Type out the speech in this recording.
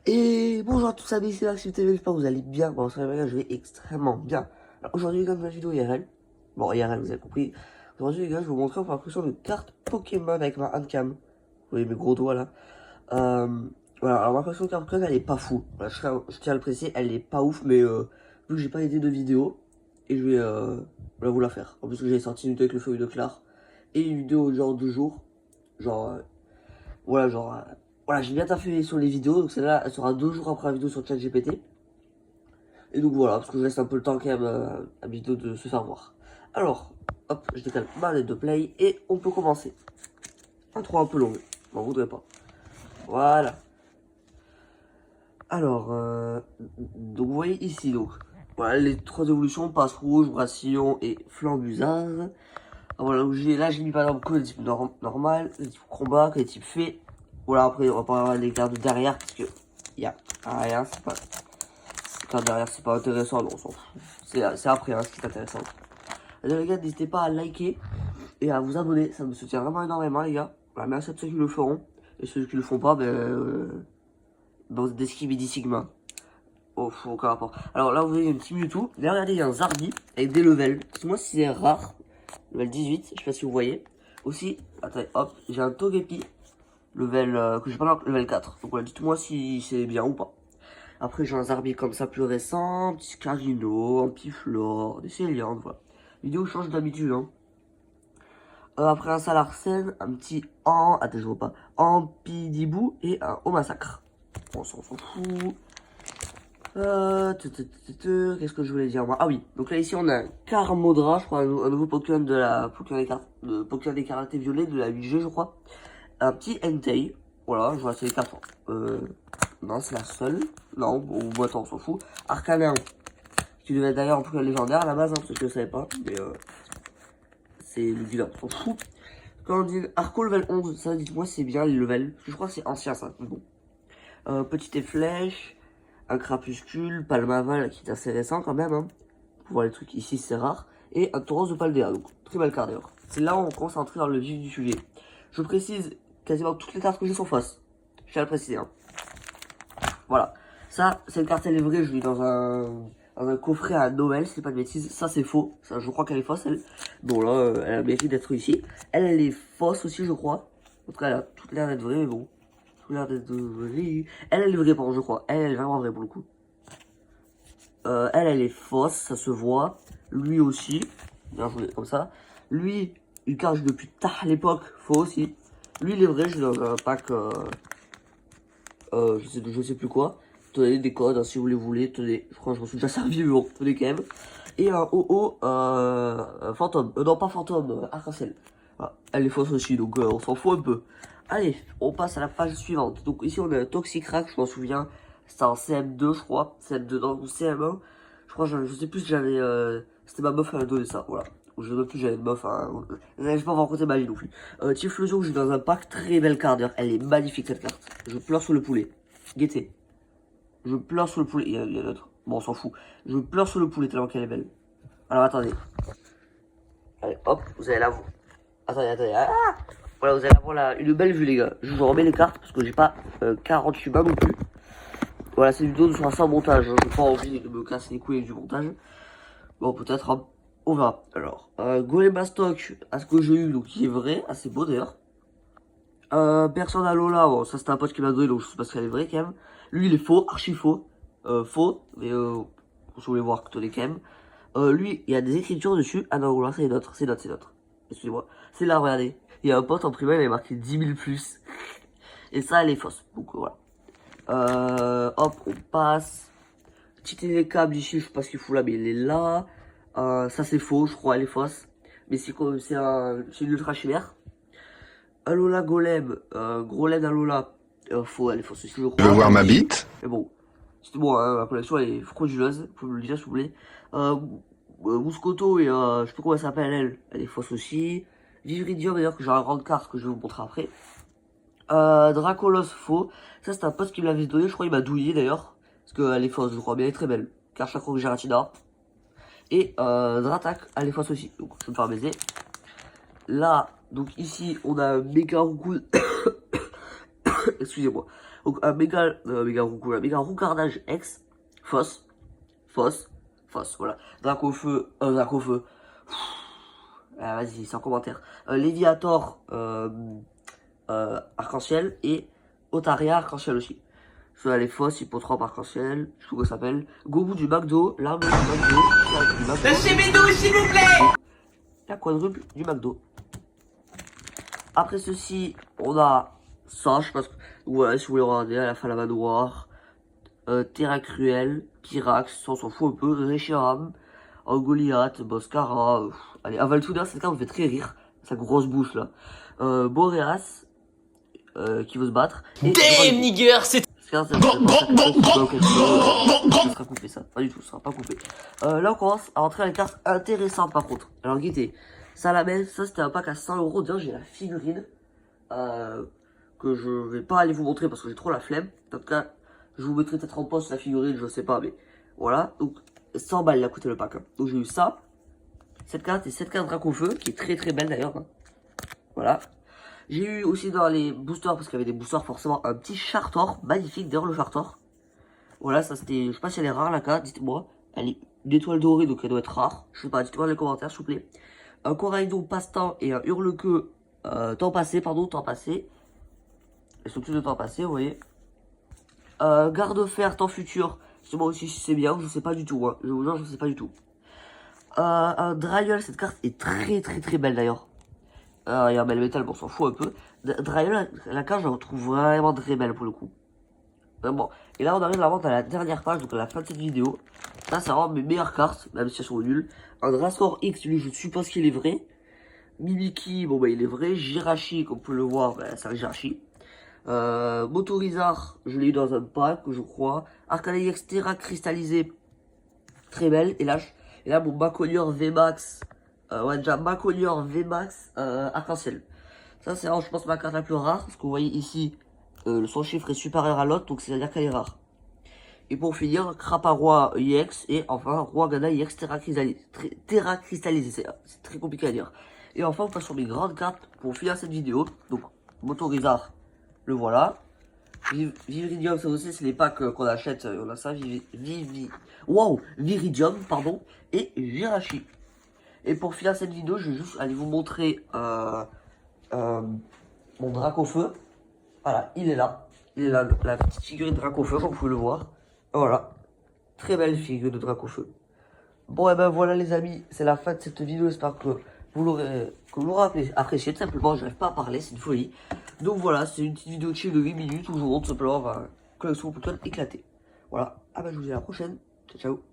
Et bonjour à tous amis, c'est Maxime TV, j'espère que vous allez bien. Bon, ça va, je vais extrêmement bien. Alors aujourd'hui, comme la vidéo IRL, bon, IRL, vous avez compris. Aujourd'hui, les gars, je vais vous montrer en fonction de cartes Pokémon avec ma handcam. Vous voyez mes gros doigts là. Voilà, alors ma collection de cartes Pokémon, elle est pas fou. Voilà, je tiens à le préciser, elle est pas ouf, mais vu que j'ai pas idée de vidéo, et je vais voilà, vous la faire. En plus, que j'ai sorti une vidéo avec le feuille de Clar, et une vidéo genre 2 jours. Genre, voilà, genre. Voilà, j'ai bien taffé sur les vidéos, donc celle-là, elle sera 2 jours après la vidéo sur ChatGPT. Et donc voilà, parce que je laisse un peu le temps quand même à la vidéo de se faire voir. Alors, hop, je décale ma lettre de play et on peut commencer. Intro un peu longue, m'en voudrais pas. Voilà. Alors, donc vous voyez ici, donc, voilà les 3 évolutions, passe rouge, brasillon et flambusard. Voilà, là j'ai mis par exemple que les types normal, les types combat, que les types fées. Voilà, après on va pas avoir les cartes derrière parce que y a rien, c'est pas. Les cartes derrière c'est pas intéressant, non, on s'en fout. C'est après hein, ce qui est intéressant. Alors, les gars, n'hésitez pas à liker et à vous abonner, ça me soutient vraiment énormément les gars. Voilà, merci à ceux qui le feront. Et ceux qui le font pas, dans des Skibidi Sigma. Oh, faut aucun rapport. Alors là, vous voyez un petit Mewtwo. Là, regardez, il y a un Zarbi avec des levels. Dites-moi si c'est rare. Level 18, je sais pas si vous voyez. Aussi, attendez, hop, j'ai un Togepi. Level, que j'ai pas encore, level 4. Donc voilà, dites-moi si c'est bien ou pas. Après, j'ai un Zarbi comme ça plus récent. Un petit Scarino, un petit Flore, des Céliandes, voilà. Vidéo change d'habitude, hein. Après un Salarsen, un petit attends, je vois pas. Ampidibou et un Au Massacre. On s'en fout. Qu'est-ce que je voulais dire moi? Ah oui, donc là ici on a un Carmodra, je crois, un nouveau Pokémon de la Pokémon des Karaté Violet de la 8G, je crois. Un petit Entei, voilà, je vois c'est les 4 ans. Non, c'est la seule. Non, bon, attends, on s'en fout. Arcanéon, qui devait être d'ailleurs en Pokémon légendaire à la base, hein, parce que je ne savais pas, mais c'est le guide, on s'en fout. Quand on dit Arco level 11, ça dites-moi si c'est bien les levels, parce que je crois que c'est ancien ça, mais bon. Petite flèche, un crapuscule, palmaval qui est assez récent quand même, hein. Pour voir les trucs ici c'est rare. Et un tauros de Paldea, donc très belle carte d'ailleurs. C'est là où on commence à entrer dans le vif du sujet. Je précise quasiment toutes les cartes que j'ai sont fausses. Je tiens à le préciser, hein. Voilà. Ça, cette carte elle est vraie, je l'ai dans un coffret à Noël, si c'est pas de bêtises. Ça c'est faux, ça, je crois qu'elle est fausse elle. Bon là, elle a mérité d'être ici. Elle est fausse aussi je crois. En tout cas elle a toute l'air d'être vraie, mais bon. L'air d'être vraie. Elle est vraie, par contre, je crois. Elle est vraiment vraie pour le coup. Elle est fausse, ça se voit. Lui aussi. Bien joué, comme ça. Lui, il cache depuis tard l'époque, faux aussi. Lui, il est vrai, je l'ai dans un pack. Je sais plus quoi. Tenez des codes, hein, si vous les voulez. Tenez, je crois que je m'en suis déjà servi, mais bon, tenez quand même. Et un OO fantôme. Non, pas fantôme, arc-en-ciel. Voilà. Elle est fausse aussi, donc on s'en fout un peu. Allez, on passe à la page suivante. Donc ici, on a un Toxicrack, je m'en souviens. C'était en CM2, je crois. CM2, non, ou CM1. Je crois, je sais plus si j'avais... c'était ma meuf qui m'avait donné ça, voilà. Je ne sais plus, j'avais une meuf, hein. J'arrive pas à rencontrer ma vie non plus. Typhlosion, que j'ai dans un pack, très belle carte d'ailleurs. Elle est magnifique cette carte. Je pleure sur le poulet. Guettez. Je pleure sur le poulet. Il y a d'autres. Bon, on s'en fout. Je pleure sur le poulet tellement qu'elle est belle. Alors attendez. Allez, hop, vous allez la voir. Attendez. Ah, voilà, vous allez avoir une belle vue, les gars. Je vous remets les cartes parce que j'ai pas 48 mains non plus. Voilà, c'est une vidéo sera sans montage. Hein. J'ai pas envie de me casser les couilles avec du montage. Bon, peut-être, hein. On verra. Alors, Golebastock, à ce que j'ai eu, donc qui est vrai, assez beau d'ailleurs. Personne à Lola, bon, ça c'était un pote qui m'a donné, donc je sais pas si elle est vraie quand même. Lui, il est faux, archi faux. Faux, mais si vous voulez voir, tenez quand même. Lui, il y a des écritures dessus. Ah non, là, c'est notre. Excusez-moi. C'est là, regardez. Il y a un pote en primaire, il avait marqué 10 000 plus. Et ça, elle est fausse. Donc voilà. Hop, on passe. Petit télécable ici, je sais pas ce qu'il fout là, mais il est là. Ça, c'est faux, je crois, elle est fausse. Mais c'est une ultra chimère. Alola Golem, gros LED Alola. Faux, elle est fausse aussi, je crois. Tu veux voir ma bite? Mais bon. C'était bon, hein, la collection elle est frauduleuse, vous pouvez me le dire si vous voulez. Mouscoto et je sais plus comment elle s'appelle elle est fausse aussi. Vivridium d'ailleurs que j'ai un grande carte que je vais vous montrer après. Dracolos faux, ça c'est un pote qui me l'avait donné, je crois il m'a douillé d'ailleurs. Parce qu'elle est fausse je crois, mais elle est très belle. Car chaque fois que Giratina. Et Dratak, elle est fausse aussi, donc je vais me faire baiser. Là, donc ici on a un méga Roucoune. Excusez-moi. Donc un méga roucardage X, Foss, voilà. Dracofeu, ah, vas-y, c'est en commentaire. Léviator, arc-en-ciel et Otaria arc-en-ciel aussi. Ceux-là, les Foss, Hippotrope arc-en-ciel, je sais pas comment ça s'appelle. Gobu du McDo, l'arme du McDo, Lâchez mes dos, s'il vous plaît. la quadruple du McDo. Après ceci, on a ça, je pense que, voilà, si vous voulez regarder, à la fin la manoir, Terra Cruel, Pyrax, on s'en fout un peu, Reshiram, Goliath, Boscara, allez, Avaltuna, cette carte me fait très rire, sa grosse bouche là. Boreas, qui veut se battre. Et Damn, nigger, c'est... ça sera coupé ça, pas du tout, ça sera pas coupé. Là on commence à rentrer à les cartes intéressantes par contre. Alors guettez, Salamence, ça c'était un pack à 100 €. D'ailleurs j'ai la figurine que je vais pas aller vous montrer parce que j'ai trop la flemme. En tout cas, je vous mettrai peut-être en poste la figurine, je sais pas, mais voilà. Donc 100 balles il a coûté le pack. Hein. Donc j'ai eu ça, cette carte et cette carte Dracofeu qui est très très belle d'ailleurs. Hein. Voilà. J'ai eu aussi dans les boosters, parce qu'il y avait des boosters forcément, un petit Chartor, magnifique, d'ailleurs le Chartor. Voilà, ça c'était, je sais pas si elle est rare la carte, dites-moi. Elle est une étoile dorée, donc elle doit être rare. Je sais pas, dites-moi dans les commentaires s'il vous plaît. Un Coraidon passe-temps et un Hurle-Queue, temps passé. Elles sont toutes de temps passé, vous voyez. Garde-fer, temps futur. Dites-moi aussi si c'est bien, je sais pas du tout, hein. Je vous jure, je sais pas du tout. Un Dryel, cette carte est très très très belle d'ailleurs. Il y a un bel métal, bon, on s'en fout un peu. Dryel, la carte, je la trouve vraiment très belle pour le coup. Vraiment. Et là, on arrive à la dernière page, donc à la fin de cette vidéo. Ça, c'est vraiment mes meilleures cartes, même si elles sont nulles. Un Drastor X, lui, je suppose qu'il est vrai. Mimiki, bon, bah, il est vrai. Jirachi, comme vous pouvez le voir, bah, c'est un Jirachi. Motorizar, je l'ai eu dans un pack, je crois. Arcanaï Extera cristallisé, très belle. Et là mon Macolier VMAX. Ouais, déjà, Macolier VMAX arc-en-ciel. Ça, c'est vraiment, je pense, ma carte la plus rare. Parce que vous voyez ici, son chiffre est supérieur à l'autre, donc c'est-à-dire qu'elle est rare. Et pour finir, Craparoi EX et enfin Roi Gana EX Terra cristallisé. C'est très compliqué à dire. Et enfin, on passe sur mes grandes cartes pour finir cette vidéo. Donc, Motorizar, le voilà. Viridium, ça aussi, c'est les packs qu'on achète. On a ça, Viridium, pardon, et Jirachi. Et pour finir cette vidéo, je vais juste aller vous montrer mon Dracofeu. Voilà, il est là. Il est là, la petite figurine de Dracofeu, comme vous pouvez le voir. Voilà. Très belle figure de Dracofeu. Bon, et ben voilà les amis, c'est la fin de cette vidéo. J'espère que vous l'aurez apprécié. Tout simplement, je n'arrive pas à parler, c'est une folie. Donc voilà, c'est une petite vidéo chill de 8 minutes où je vous montre simplement ma collection Pokémon éclatée. Voilà, ah ben je vous dis à la prochaine. Ciao, ciao.